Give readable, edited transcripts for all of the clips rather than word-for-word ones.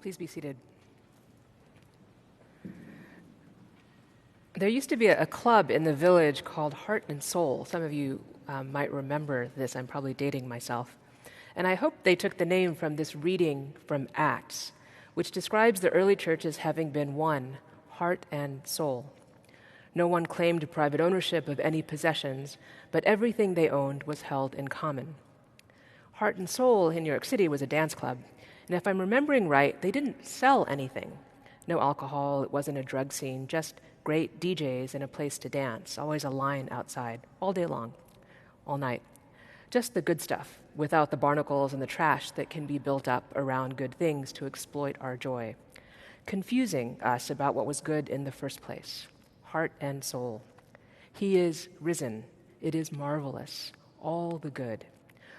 Please be seated. There used to be a club in the village called Heart and Soul. Some of you might remember this. I'm probably dating myself. And I hope they took the name from this reading from Acts, which describes the early church as having been one, heart and soul. No one claimed private ownership of any possessions, but everything they owned was held in common. Heart and Soul in New York City was a dance club. And if I'm remembering right, they didn't sell anything. No alcohol, it wasn't a drug scene, just great DJs and a place to dance, always a line outside, all day long, all night. Just the good stuff, without the barnacles and the trash that can be built up around good things to exploit our joy, confusing us about what was good in the first place. Heart and soul. He is risen. It is marvelous, all the good.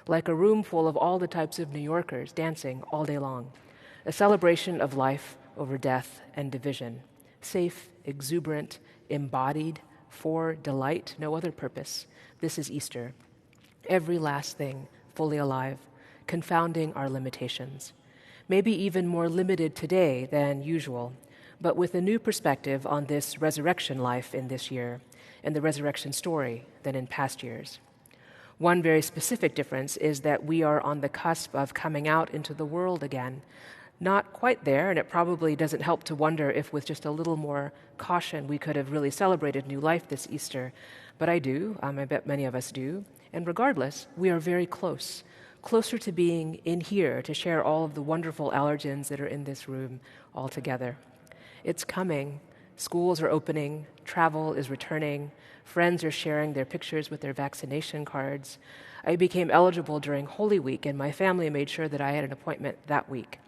Like a room full of all the types of New Yorkers dancing all day long. A celebration of life over death and division. Safe, exuberant, embodied, for delight, no other purpose. This is Easter. Every last thing fully alive, confounding our limitations. Maybe even more limited today than usual, but with a new perspective on this resurrection life in this year and the resurrection story than in past years. One very specific difference is that we are on the cusp of coming out into the world again. Not quite there, and it probably doesn't help to wonder if with just a little more caution we could have really celebrated new life this Easter. But I do, I bet many of us do. And regardless, we are very close, closer to being in here to share all of the wonderful allergens that are in this room all together. It's coming. Schools are opening. Travel is returning. Friends are sharing their pictures with their vaccination cards. I became eligible during Holy Week, and my family made sure that I had an appointment that week.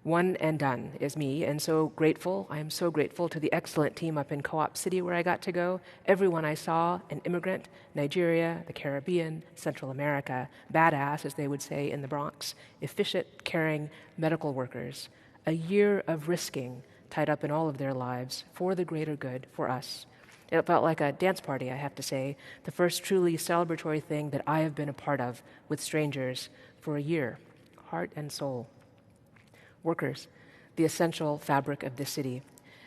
One and done is me, and so grateful. I am so grateful to the excellent team up in Co-op City where I got to go. Everyone I saw, an immigrant, Nigeria, the Caribbean, Central America, badass, as they would say in the Bronx, efficient, caring medical workers. A year of risking tied up in all of their lives for the greater good, for us. It felt like a dance party, I have to say, the first truly celebratory thing that I have been a part of with strangers for a year, heart and soul. Workers, the essential fabric of this city.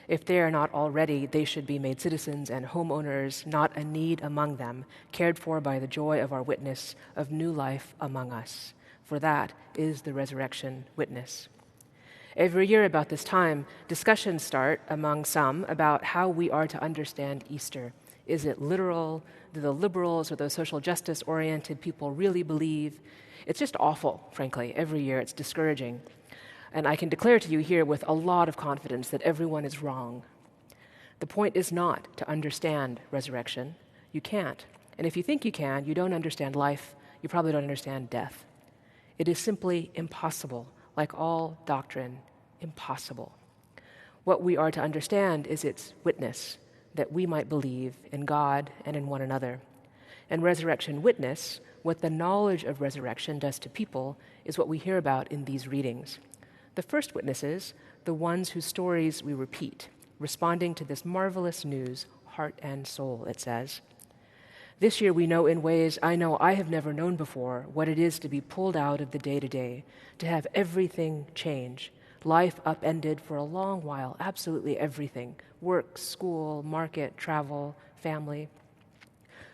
If they are not already, they should be made citizens and homeowners, not a need among them, cared for by the joy of our witness of new life among us. For that is the resurrection witness. Every year about this time, discussions start among some about how we are to understand Easter. Is it literal? Do the liberals or those social justice-oriented people really believe? It's just awful, frankly. Every year it's discouraging. And I can declare to you here with a lot of confidence that everyone is wrong. The point is not to understand resurrection. You can't. And if you think you can, you don't understand life. You probably don't understand death. It is simply impossible, like all doctrine, impossible. What we are to understand is its witness, that we might believe in God and in one another. And resurrection witness, what the knowledge of resurrection does to people, is what we hear about in these readings. The first witnesses, the ones whose stories we repeat, responding to this marvelous news, heart and soul, it says. This year we know in ways I know I have never known before what it is to be pulled out of the day-to-day, to have everything change, life upended for a long while, absolutely everything, work, school, market, travel, family.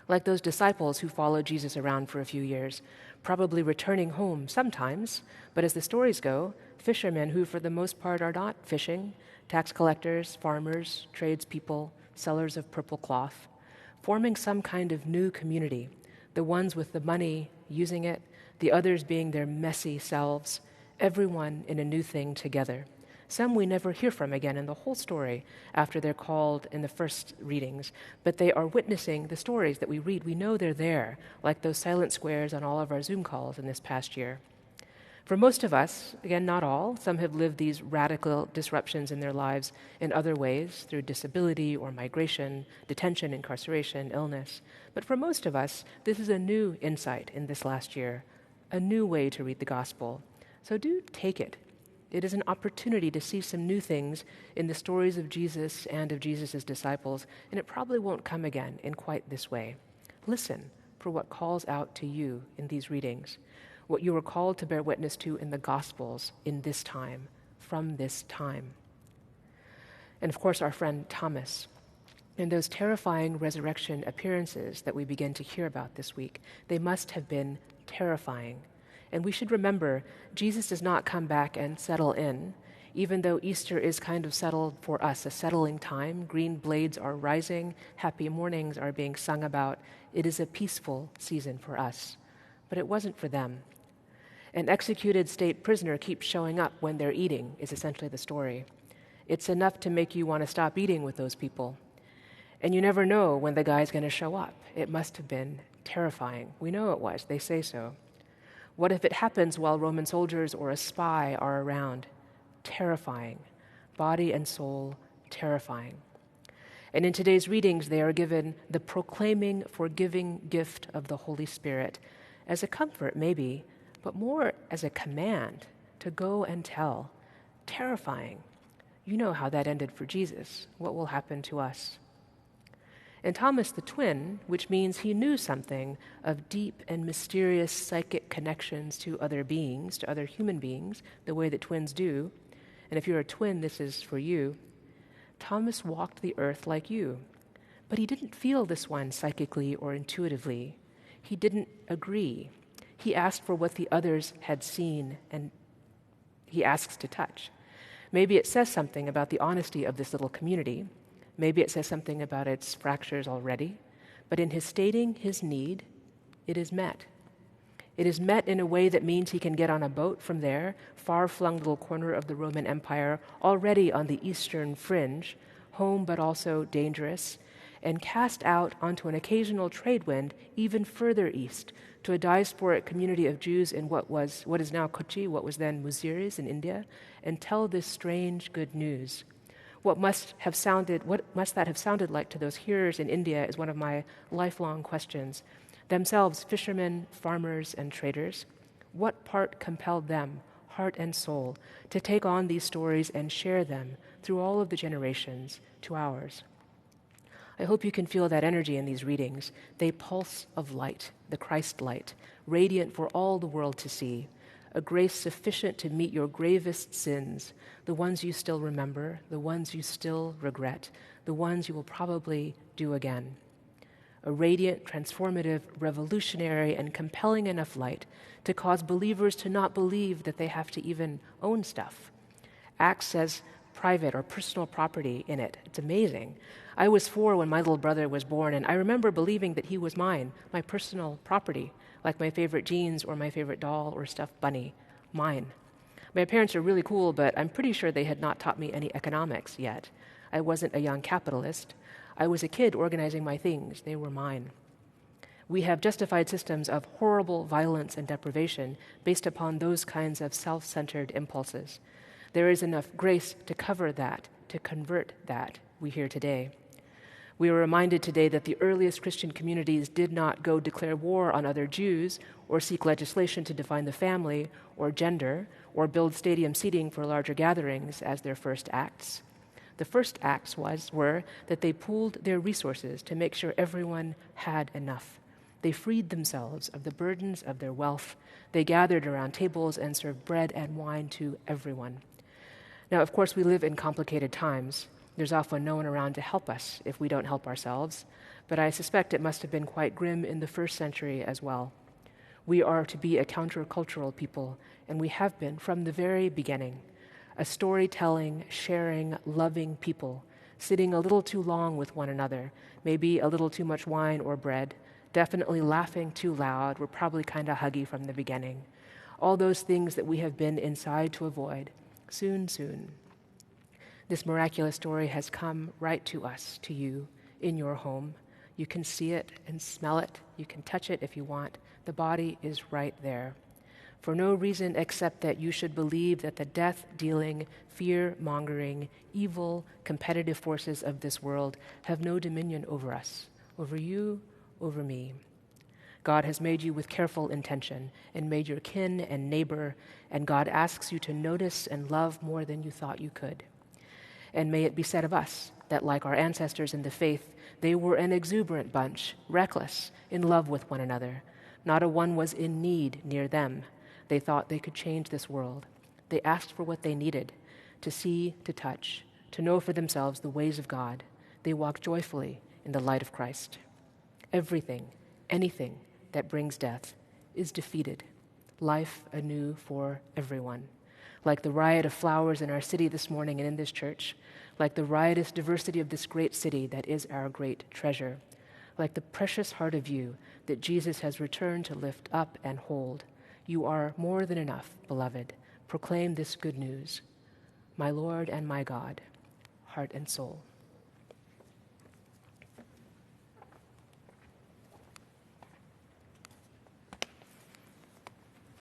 Like those disciples who followed Jesus around for a few years, probably returning home sometimes, but as the stories go, fishermen who for the most part are not fishing, tax collectors, farmers, tradespeople, sellers of purple cloth, forming some kind of new community, the ones with the money using it, the others being their messy selves, everyone in a new thing together. Some we never hear from again in the whole story after they're called in the first readings, but they are witnessing the stories that we read. We know they're there, like those silent squares on all of our Zoom calls in this past year. For most of us, again, not all, some have lived these radical disruptions in their lives in other ways, through disability or migration, detention, incarceration, illness. But for most of us, this is a new insight in this last year, a new way to read the gospel. So do take it. It is an opportunity to see some new things in the stories of Jesus and of Jesus' disciples, and it probably won't come again in quite this way. Listen for what calls out to you in these readings, what you are called to bear witness to in the Gospels in this time. from this time. And of course, our friend Thomas. And those terrifying resurrection appearances that we begin to hear about this week, they must have been terrifying. And we should remember, Jesus does not come back and settle in. Even though Easter is kind of settled for us, a settling time, green blades are rising, happy mornings are being sung about, it is a peaceful season for us. But it wasn't for them. An executed state prisoner keeps showing up when they're eating, is essentially the story. It's enough to make you want to stop eating with those people. And you never know when the guy's going to show up. It must have been terrifying. We know it was. They say so. What if it happens while Roman soldiers or a spy are around? Terrifying. Body and soul, terrifying. And in today's readings, they are given the proclaiming, forgiving gift of the Holy Spirit as a comfort, maybe, but more as a command to go and tell. Terrifying. You know how that ended for Jesus. What will happen to us? And Thomas the twin, which means he knew something of deep and mysterious psychic connections to other beings, to other human beings, the way that twins do. And if you're a twin, this is for you. Thomas walked the earth like you, but he didn't feel this one psychically or intuitively. He didn't agree. He asked for what the others had seen, and he asks to touch. Maybe it says something about the honesty of this little community. Maybe it says something about its fractures already, but in his stating his need, it is met. It is met in a way that means he can get on a boat from there, far-flung little corner of the Roman Empire, already on the eastern fringe, home but also dangerous, and cast out onto an occasional trade wind even further east to a diasporic community of Jews in what is now Kochi, what was then Muziris in India, and tell this strange good news. What must that have sounded like to those hearers in India is one of my lifelong questions. Themselves fishermen, farmers, and traders, what part compelled them, heart and soul, to take on these stories and share them through all of the generations to ours? I hope you can feel that energy in these readings. They pulse of light, the Christ light, radiant for all the world to see, a grace sufficient to meet your gravest sins, the ones you still remember, the ones you still regret, the ones you will probably do again. A radiant, transformative, revolutionary, and compelling enough light to cause believers to not believe that they have to even own stuff. Acts says private or personal property in it. It's amazing. I was 4 when my little brother was born, and I remember believing that he was mine, my personal property, like my favorite jeans or my favorite doll or stuffed bunny, mine. My parents are really cool, but I'm pretty sure they had not taught me any economics yet. I wasn't a young capitalist. I was a kid organizing my things. They were mine. We have justified systems of horrible violence and deprivation based upon those kinds of self-centered impulses. There is enough grace to cover that, to convert that, we hear today. We are reminded today that the earliest Christian communities did not go declare war on other Jews or seek legislation to define the family or gender or build stadium seating for larger gatherings as their first acts. The first acts were that they pooled their resources to make sure everyone had enough. They freed themselves of the burdens of their wealth. They gathered around tables and served bread and wine to everyone. Now, of course, we live in complicated times. There's often no one around to help us if we don't help ourselves, but I suspect it must have been quite grim in the first century as well. We are to be a countercultural people, and we have been from the very beginning. A storytelling, sharing, loving people, sitting a little too long with one another, maybe a little too much wine or bread, definitely laughing too loud, we're probably kind of huggy from the beginning. All those things that we have been inside to avoid. Soon, soon. This miraculous story has come right to us, to you, in your home. You can see it and smell it. You can touch it if you want. The body is right there. For no reason except that you should believe that the death-dealing, fear-mongering, evil, competitive forces of this world have no dominion over us, over you, over me. God has made you with careful intention and made your kin and neighbor, and God asks you to notice and love more than you thought you could. And may it be said of us that, like our ancestors in the faith, they were an exuberant bunch, reckless, in love with one another. Not a one was in need near them. They thought they could change this world. They asked for what they needed. to see, to touch, to know for themselves the ways of God. They walk joyfully in the light of Christ. Everything, anything that brings death is defeated. Life anew for everyone. Like the riot of flowers in our city this morning and in this church, like the riotous diversity of this great city that is our great treasure, like the precious heart of you that Jesus has returned to lift up and hold, you are more than enough, beloved. Proclaim this good news. My Lord and my God, heart and soul.